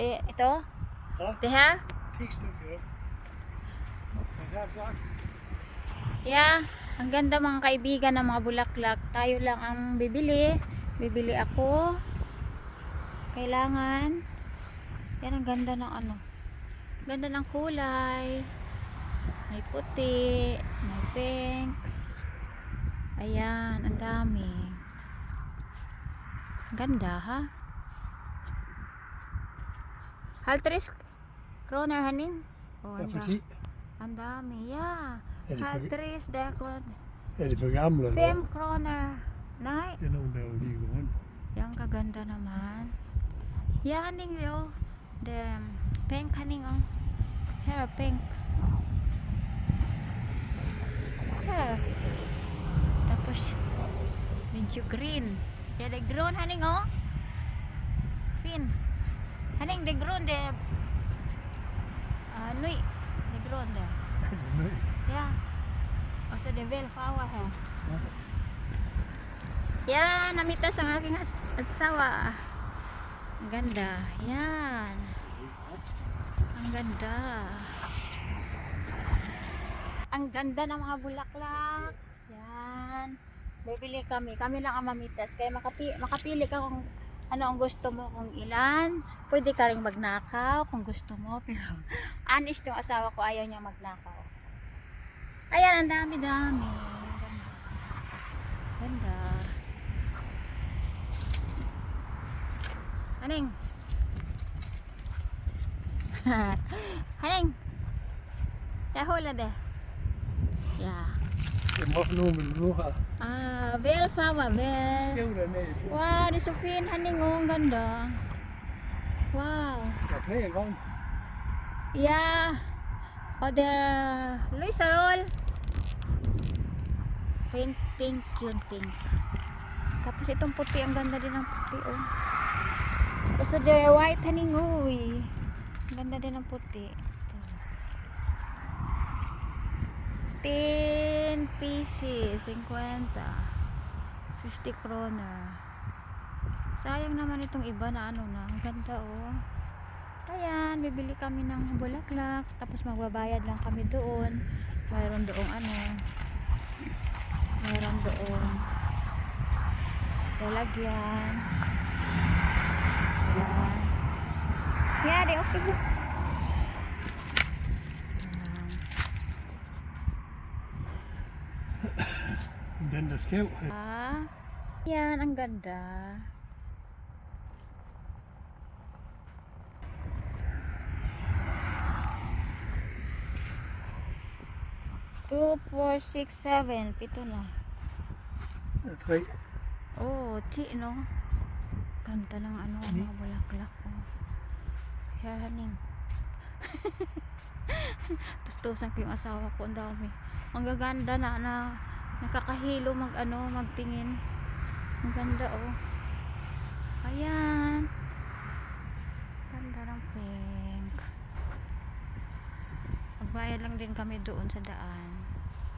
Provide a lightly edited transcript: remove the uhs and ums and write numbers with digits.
Ito? Ha? Det her? Tekstuk, ja. Men her sagst. Yeah, ang ganda mga kaibigan ng mga bulaklak. Tayo lang ang bibili. Bibili ako. Kailangan. Yan ang ganda ng ano. Ganda ng kulay. May puti, may pink. Ayan, ang dami. Ganda ha. Haltris kroner haning. Oh, Ja, ang fordi. ang dami. Yeah. Er det for, Haltris dekon. er det for gamle? 5 kroner. Nej. Det er nogen, der vil lige gå rundt. Yang kaganda naman. Yeah, haning yo. The pink haning oh. Hair pink. Yeah. Tapos medyo green. Yeah, the grown haning oh. Fin. Haning the grown the nui. The grown the. Det er nøj. Yeah. Also the wildflower here. Yan, namitas ang aking asawa. Ang ganda. Yan. Ang ganda. Ang ganda ng mga bulaklak. Yan. Bibili kami. Kami lang ang mamitas. Kaya makapili ka kung ano ang gusto mo, kung ilan. Pwede ka rin magnakaw kung gusto mo. Pero honest yung asawa ko, ayaw niya magnakaw. Ayan, ang dami-dami. Ganda. Ganda. Haning. Haning. Yahula de. Ja. Det må for nogen, vil du have. Wildflower, vel. Skriv der ned. Wow, det er så fint, Haning. Oh, ang ganda. Wow. Der er flere gange. Ja. Og der Luisarol. Pink, pink yun, pink. Tapos itong puti, ang ganda din ng puti, oh. Tapos the white, Haning, uy. Ang ganda din ng puti. Ito. 10 pieces, 50. 50 kroner. Sayang naman itong iba na ano na. Ang ganda, oh. Ayan, bibili kami ng bulaklak. Tapos magbabayad lang kami doon. Mayroon doong ano. Mayroon doon lalagyan. Ayan. Yeah, di okay. Den der skæv. Yan, ang ganda. Two, 4, 6, 7. Pito na. Der er 3. Oh, no? Ganda ng ano, mga bulaklak. Oh. Hair haning. Tustusan ko yung asawa ko. Ang dami. Ang gaganda na nakakahilo magtingin. Ang ganda, oh. Ayan. Ganda ng pink. Magbayad lang din kami doon sa daan.